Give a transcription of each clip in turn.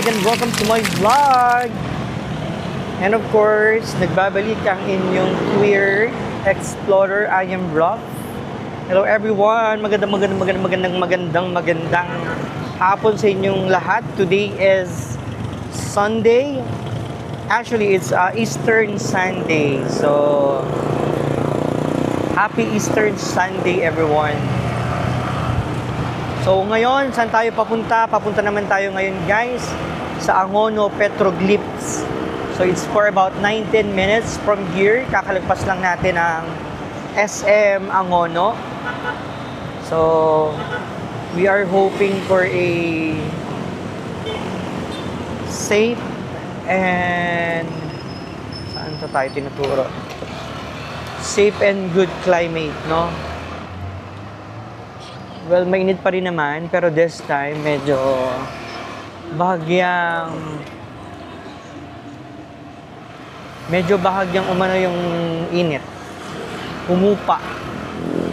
again, welcome to my vlog. And of course, nagbabalik ang inyong queer explorer. I am Rough. Hello everyone, magandang hapon sa inyong lahat. Today is Sunday. Actually, it's Eastern Sunday. So, happy Eastern Sunday everyone. So ngayon, saan tayo papunta? Papunta naman tayo ngayon guys sa Angono Petroglyphs. So it's for about 19 minutes from here. Kakalagpas lang natin ang SM Angono. So we are hoping for a safe and saan to tayo tinuturo? Safe and good climate, no? Well, mainit pa rin naman, pero this time medyo bahagyang umano yung init. Humupa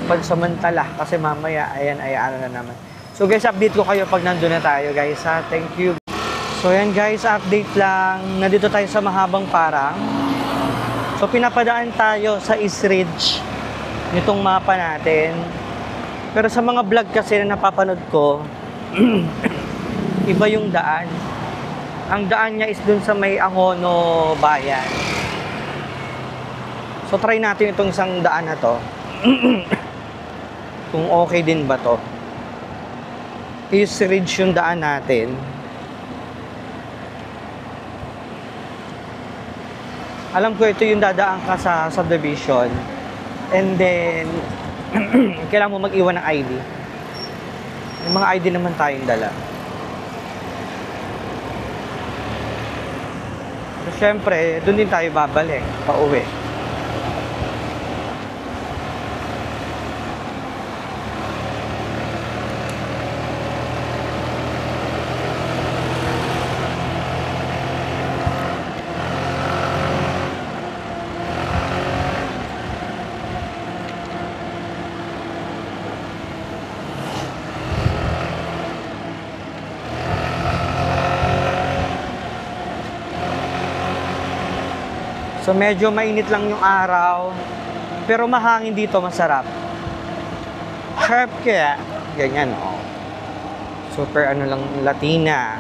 pansamantala kasi mamaya ano na naman. So guys, update ko kayo pag nandun na tayo guys ha. Thank you. So yan guys, update lang. Nandito tayo sa Mahabang Parang. So pinapadaan tayo sa East Ridge nitong mapa natin. Pero sa mga vlog kasi na napapanood ko, iba yung daan. Ang daan niya is dun sa may Angono Bayan. So try natin itong isang daan na to. Kung okay din ba to. East Ridge yung daan natin. Alam ko ito yung dadaan ka sa subdivision. And then kailangan mo mag-iwan ng ID. Yung mga ID naman tayong dala. So, syempre, doon din tayo babalik, pauwi. So medyo mainit lang yung araw, pero mahangin dito, masarap. Sharp kaya, ganyan oh. Super ano lang, Latina.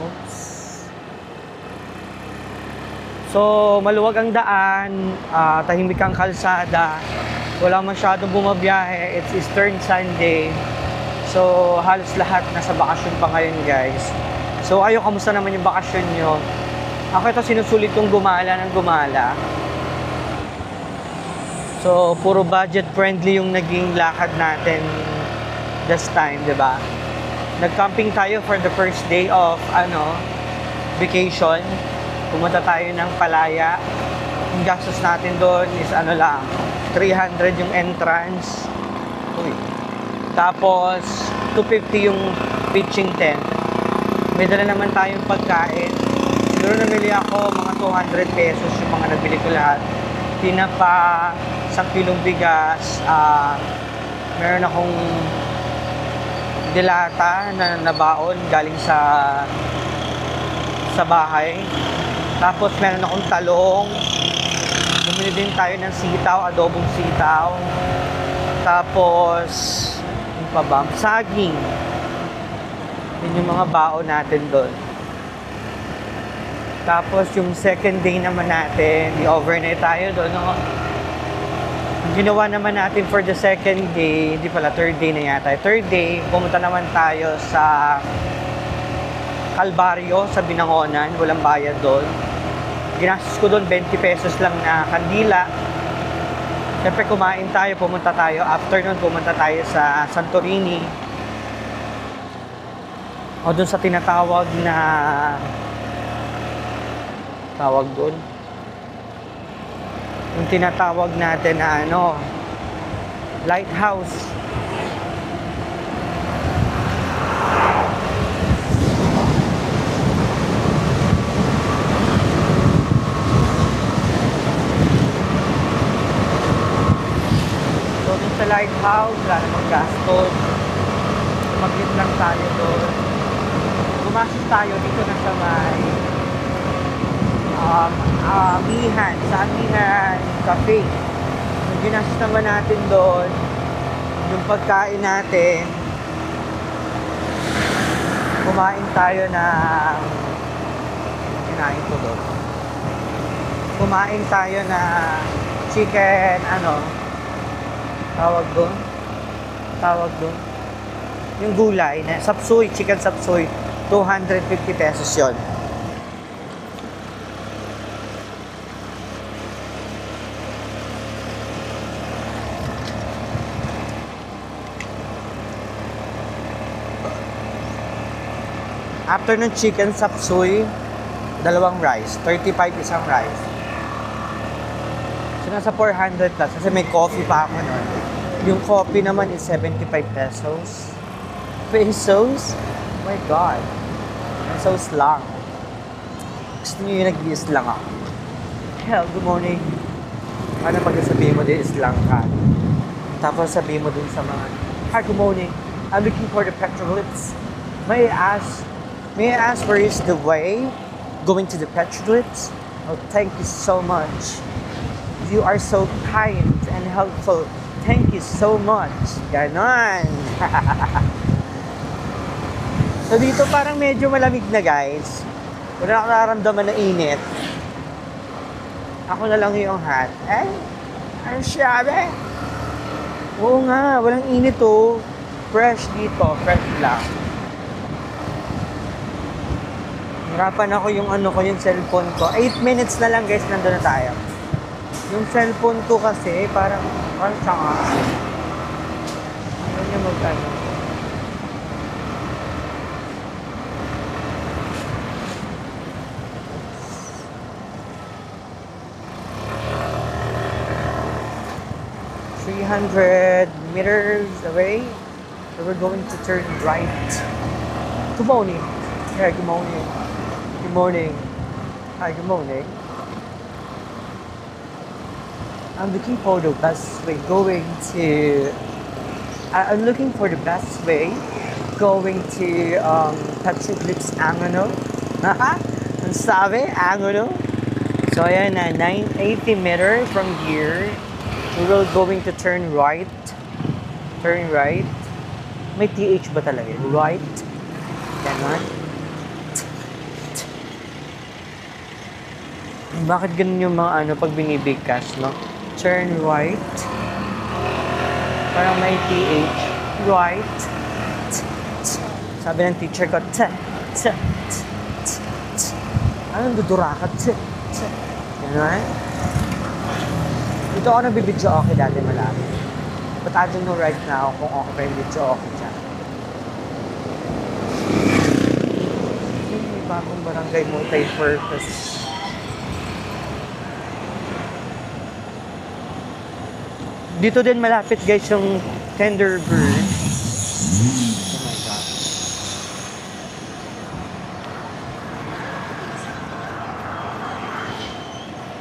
Oops. So maluwag ang daan, tahimik ang kalsada, wala masyadong bumabiyahe. It's Eastern Sunday. So halos lahat nasa bakasyon pa ngayon guys. So ayo, kamusta naman yung bakasyon nyo? Ako ito sinusulit kong gumala ng gumala. So, puro budget friendly yung naging lakad natin this time, di ba? Nag-camping tayo for the first day of, vacation. Pumunta tayo ng Palaya. Yung gastos natin doon is lang, 300 yung entrance. Uy. Tapos, 250 yung pitching tent. May dala naman tayong pagkain. Siguro namili ako mga 200 pesos yung mga nabili ko lahat. Tinapa, 1 kilong bigas, meron akong dilata na nabaon galing sa bahay. Tapos meron akong talong. Bumili din tayo ng sitaw, adobong sitaw. Tapos, yung pa ba? Saging. Yun yung mga baon natin doon. Tapos yung second day naman natin, i-overnight tayo doon, no? Ang ginawa naman natin for the second day, hindi pala, third day na yata. Third day, pumunta naman tayo sa Calvario, sa Binangonan, walang bayad doon. Ginastos ko doon 20 pesos lang na kandila. Siyempre kumain tayo, pumunta tayo. Afternoon, pumunta tayo sa Santorini. O doon sa tinatawag na tawag doon. Yung tinatawag natin na lighthouse. So dun sa lighthouse, wala namang gastos. Bakit lang tayo doon. Pumasok tayo dito na sa may Amihan, sa Amihan Cafe. Yung ginastos naman natin doon, yung pagkain natin, kumain tayo ng kinain ko doon. Kumain tayo na chicken, tawag doon. Yung gulay na sapsoy, chicken sapsoy, 250 pesos yon. After ng chicken sapsoy, dalawang rice, 35 isang rice. So nasa 400 plus kasi may coffee pa ako nun. Yung coffee naman is 75 pesos. Pesos? Oh my God. Pesos lang. Gusto niyo yung nag-is lang ako. Hell, good morning. Ano pag sabihin mo din is lang ka? Tapos sabihin mo din sa mga, hi, good morning. I'm looking for the petroglyphs. May I ask where is the way going to the petroglyphs? Oh, thank you so much. You are so kind and helpful. Thank you so much. Ganon. So dito parang medyo malamig na guys. Wala akong nararamdaman na init. Ako na lang yung hat. Ang syabe. Oo nga, walang init oh. Fresh dito, fresh lang. Hirapan ako yung yung cellphone ko. 8 minutes na lang guys, nandun na tayo. Yung cellphone ko kasi, parang sanga. Ano niya magkano? meters away. So we're going to turn right. Good morning. Yeah, good morning. Good morning. Hi, good morning. I'm looking for the best way going to... I'm looking for the best way going to Petroglyphs Angono. Ang sabi, Angono. So ayan na, 980 meters from here. We will going to turn right. Turn right. May TH ba talaga? Right. Ganon. Bakit ganun yung mga pag binibigkas, no? Turn right. Parang may TH. Right. Sabi ng teacher ko, anong dudurakat? Ganon. Dito ako nabibidyo okay dati malami. But I don't know right now kung okay pa yung video okay dyan. May bagong barangay multi-purpose. Dito din malapit guys yung Tenderbird. Oh my God.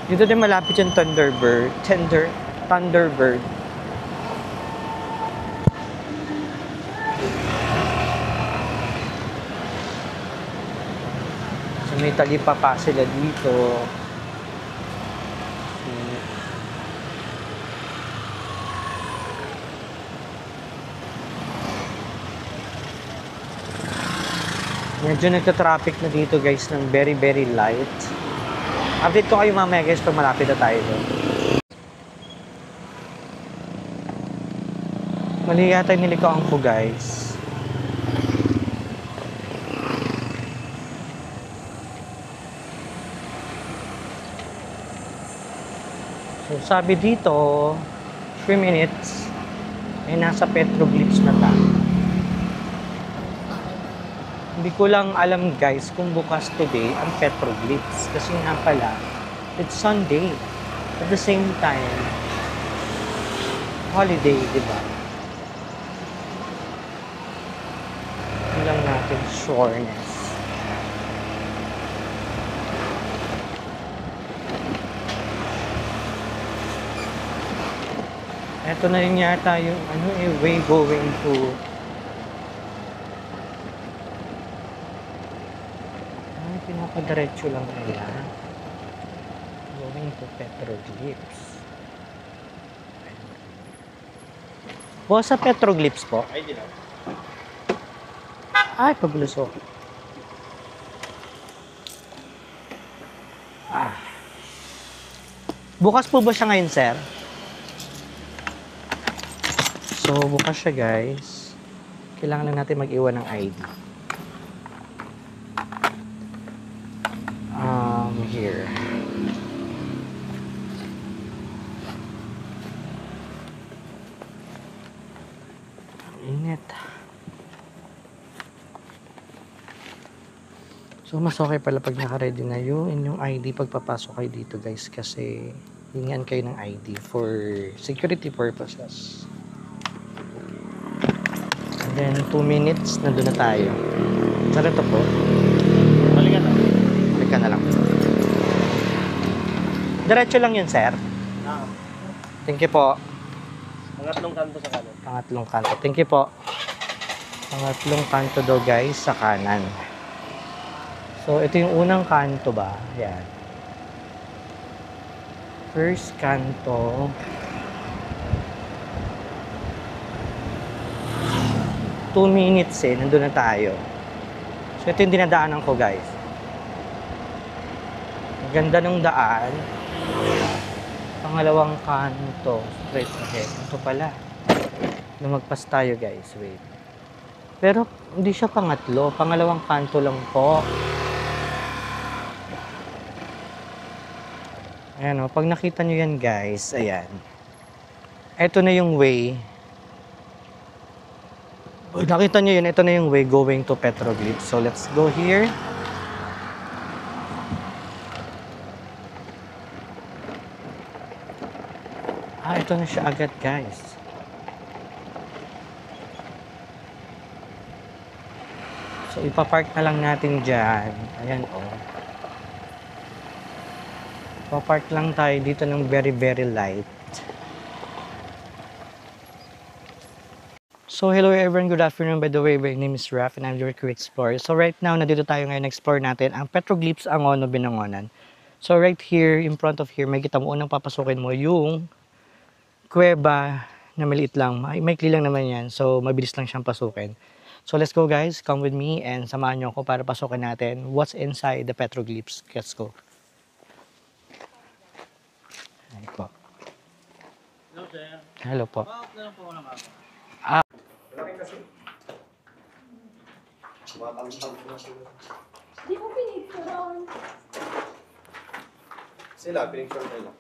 Dito din malapit yung Thunderbird. Thunderbird. So may talipa pa sila dito. Medyo nagka-traffic na dito guys ng very very light. Update ko kayo mamaya guys pag malapit na tayo doon. Mali yata yung nilikawang ko guys. So sabi dito, 3 minutes, ay nasa Petroglyphs na tayo. Hindi ko lang alam guys kung bukas today ang Petroglyphs. Kasi nga pala, it's Sunday. At the same time, holiday, di ba? Hindi lang natin sureness. Ito na rin yata yung way going to pinapadiretso lang nila. Going to Petroglyphs. Boss, sa Petroglyphs po? Ay, di lang. Ay, paglusok. Bukas po ba siya ngayon, sir? So, bukas siya, guys. Kailangan lang natin mag-iwan ng ID. Here. Init. So, mas okay pala pag naka-ready na yung inyong ID pagpapasok kayo dito, guys, kasi hingan kayo ng ID for security purposes. And then, 2 minutes, nandun na tayo. Saan ito po? Balikan na. Balikan na lang. Diretso lang yun, sir. Ah, Thank you po. pangatlong kanto sa kanan. Pangatlong kanto. Thank you po. Pangatlong kanto daw, guys, sa kanan. So, ito yung unang kanto ba? Yan. First kanto. Two minutes nandun na tayo. So, ito yung dinadaanan ko, guys. Ang ganda ng daan. Pangalawang kanto. Straight ahead. Ito pala. Lumagpas tayo, guys. Wait. Pero, hindi siya pangatlo. Pangalawang kanto lang po. Ayan o. Pag nakita nyo yan, guys. Ayan. Ito na yung way. Nakita nyo yun. Ito na yung way going to Petroglyphs. So, let's go here. Ito na siya agad, guys. So, ipapark na lang natin dyan. Ayan, oh. Ipapark lang tayo dito ng very, very light. So, hello everyone. Good afternoon. By the way, my name is Raf and I'm your Quick Explorer. So, right now, nandito tayo ngayon explore natin ang Petroglyphs Angono, Binangonan. So, right here, in front of here, may kita mo unang papasukin mo yung kuweba na maliit lang. Maikli lang naman yan. So, mabilis lang siyang pasukin. So, let's go, guys. Come with me and samahan nyo ako para pasukin natin what's inside the Petroglyphs. Let's go. Ay po. Hello, sir. Hello po. Bakit na lang po ako ng ako? Malaki kasi. Tumatang-tang po na sila. Di ko pinicturean. Sila, pinicture nila.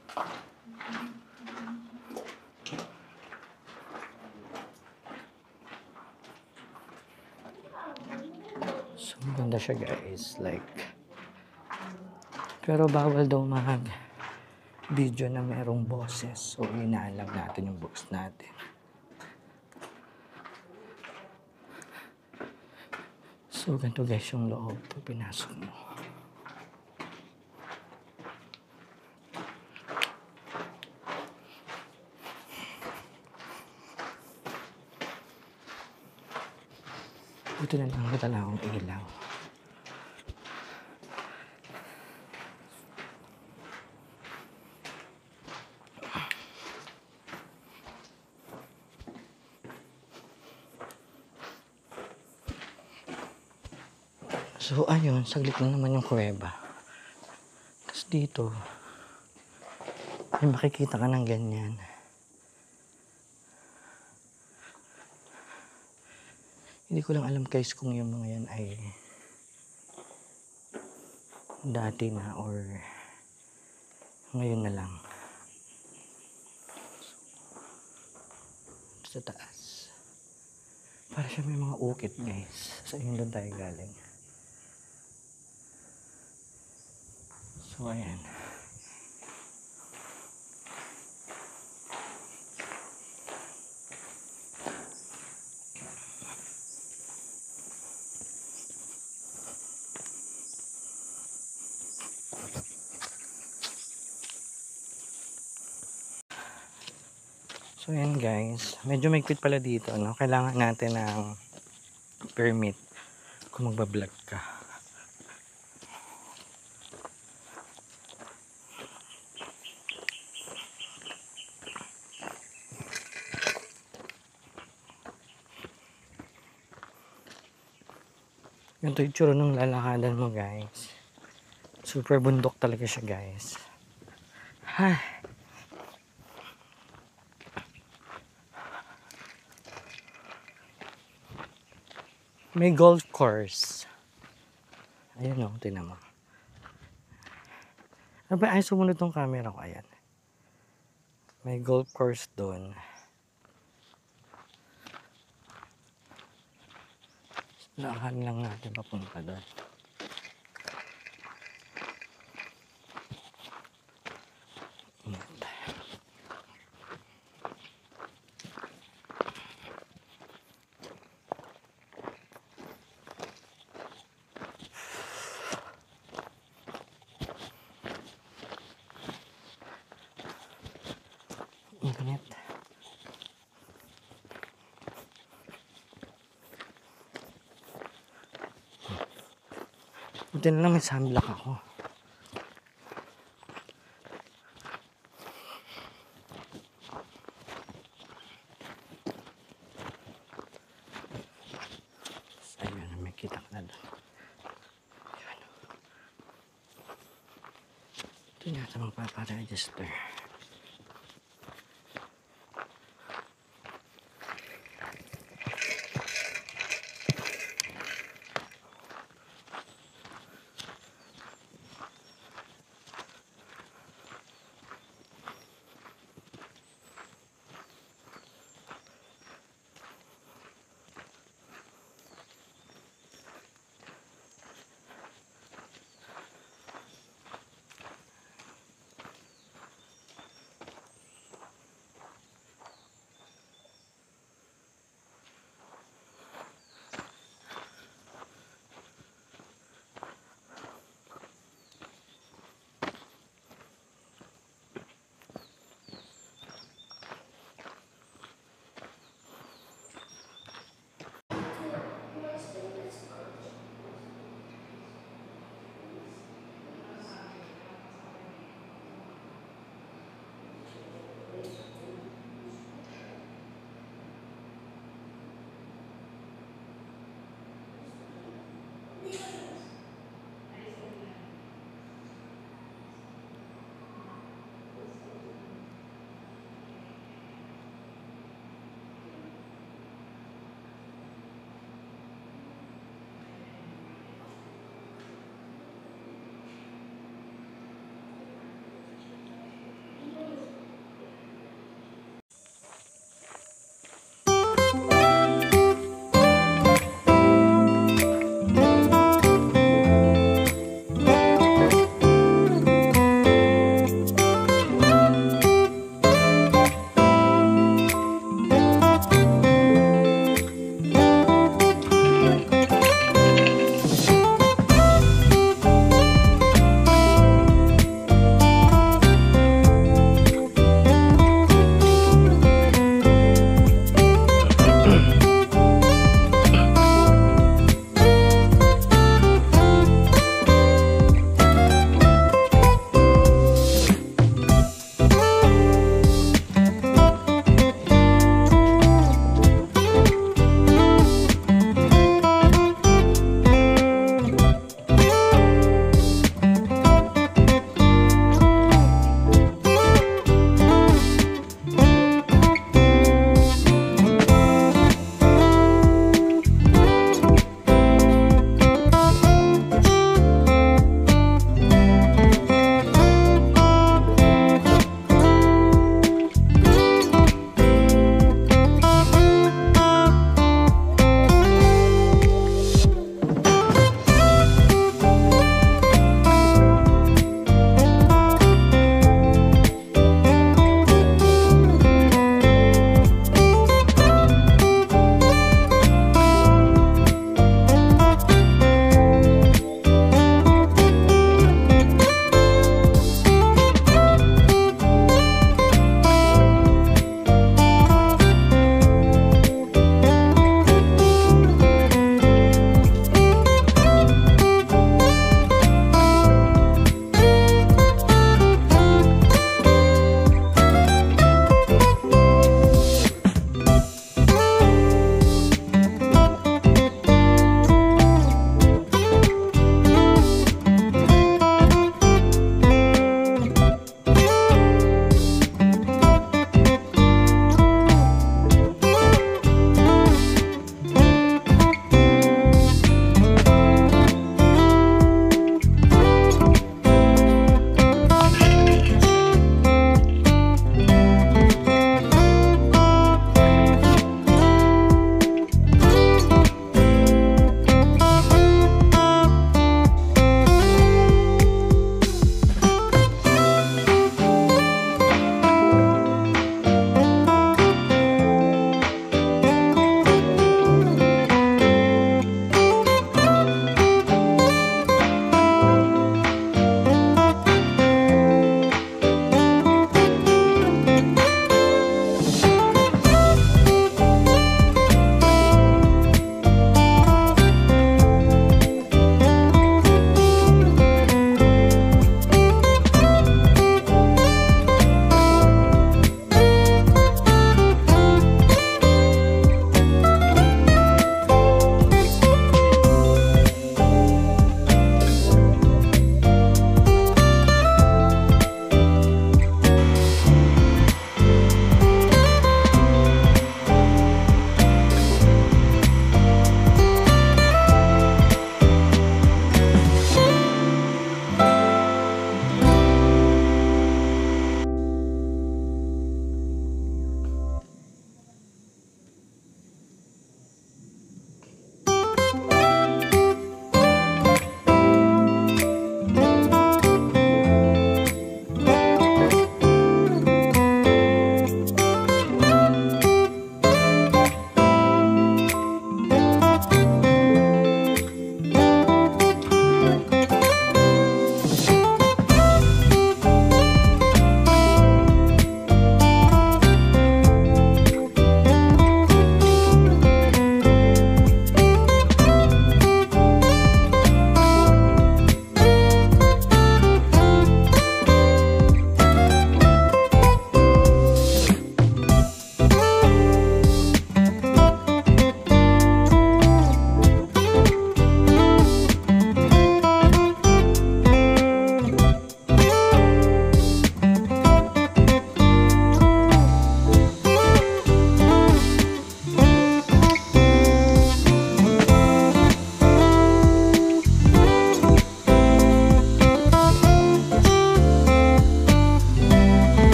So, maganda siya, guys. Like, pero bawal daw video na merong boses. So, hinaan lang natin yung boses natin. So, ganito guys yung loob pag pinasok mo. Buti na lang matala akong ilaw. So, ayun, saglit lang naman yung kuweba. Tapos dito, may makikita ka ng ganyan. Hindi ko lang alam guys kung yung mga yan ay dati na or ngayon na lang. Sa taas. Para siya may mga ukit guys. Sa yun doon tayo galing. So, ayan. So, ayan guys. Medyo magpit pala dito, no? Kailangan natin ng permit kung magbablog ka. Ganito yung tsura ng lalakadan mo, guys. Super bundok talaga siya, guys. Ay. May golf course. Ayun o, tingnan mo. Ano ba? Ay, sumunod tong camera ko. Ayan. May golf course doon. Lakad lang natin papunta doon. Ingat. Ingat. Buti na lang may sunblock ako. Ayun, may kita ka na doon. Ayun. Ito yata magpaparegister.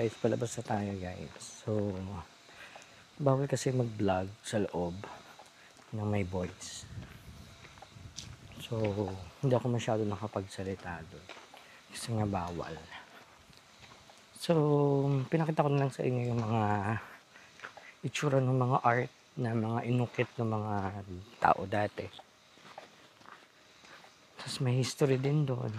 guys, palabas na tayo guys. So, bawal kasi mag-vlog sa loob ng may voice. So, hindi ako masyado nakapagsalita doon. Kasi nga bawal. So, pinakita ko na lang sa inyo yung mga itsura ng mga art na mga inukit ng mga tao dati. Tapos may history din doon.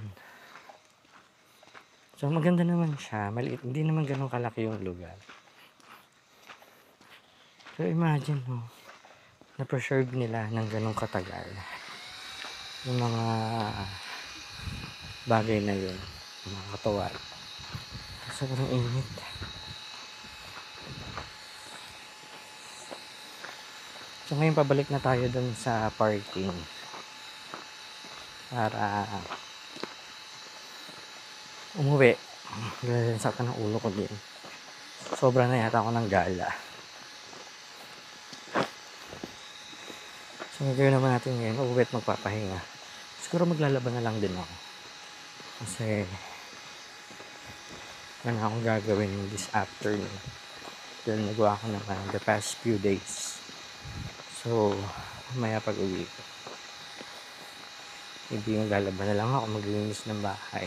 So, maganda naman siya. Maliit. Hindi naman ganun kalaki yung lugar. So, imagine, no, na-preserve nila ng ganun katagal. Yung mga bagay na yun. Mga katuwal. Sobrang init. So, ngayon pabalik na tayo dun sa parking. Para umuwi. Sakta ng ulo ko din. Sobra na yata ako ng gala. So, gagawin naman natin ngayon. Uuwi at magpapahinga. Siguro maglalaban na lang din ako. Kasi wala akong gagawin this afternoon. Dahil nagawa ko naman the past few days. So, maya pag uwi ko. Hindi maglalaban na lang ako. Maglilinis ng bahay.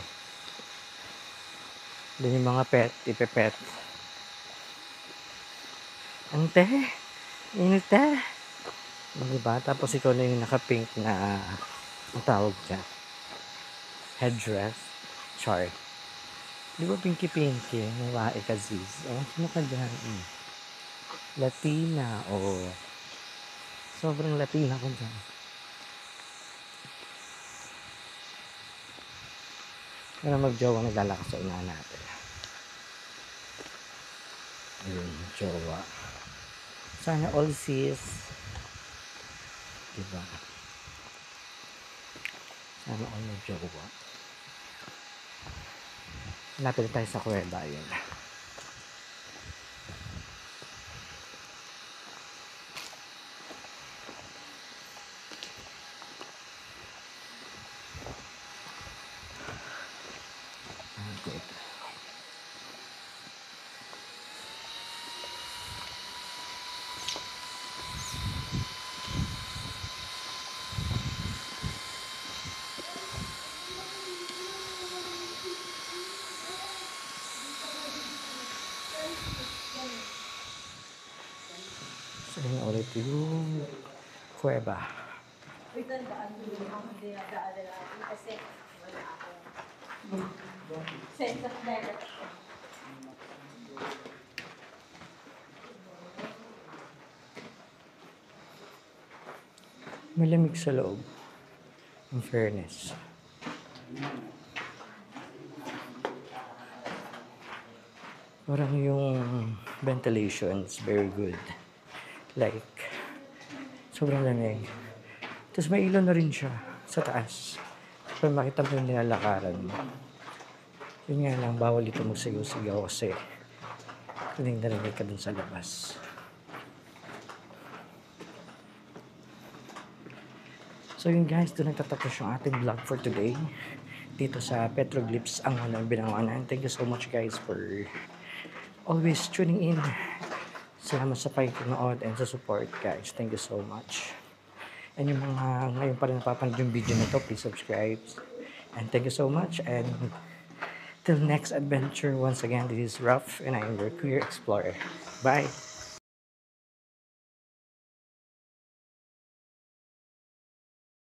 Doon yung mga pet, ipepet. Ante, inite. Diba? Tapos ikaw na yung naka-pink na ang tawag dyan. Headdress. Char. Di ba pinky-pinky? Mga ikaziz. Ano ka dyan? Latina. Sobrang Latina ko dyan. Pero mag-jowa naglalakas sa unahan natin. Ayun, jowa. Sana all sis. Diba? Sana all na jowa. Lapit tayo sa kuweba. Ayun. Good. So, yun ulit yung kuweba. Kasi wala akong sense of direction. Malamig sa loob. In fairness. Parang yung ventilation is very good. Like, sobrang lamig. Tapos may ilaw na rin siya sa taas. Para makita mo yung nilalakaran mo. Yun nga lang, bawal ito magsigaw-sigaw kasi narinig ka dun sa labas. So yun guys, doon nagtatapos yung ating vlog for today. Dito sa Petroglyphs ang unang Binangonan. Thank you so much guys for always tuning in. Salamat sa pakikinood and sa support guys. Thank you so much. And yung mga ngayon pa rin napapanood yung video na to, please subscribe. And thank you so much. And till next adventure, once again, this is Ruff and I am your Queer Explorer. Bye!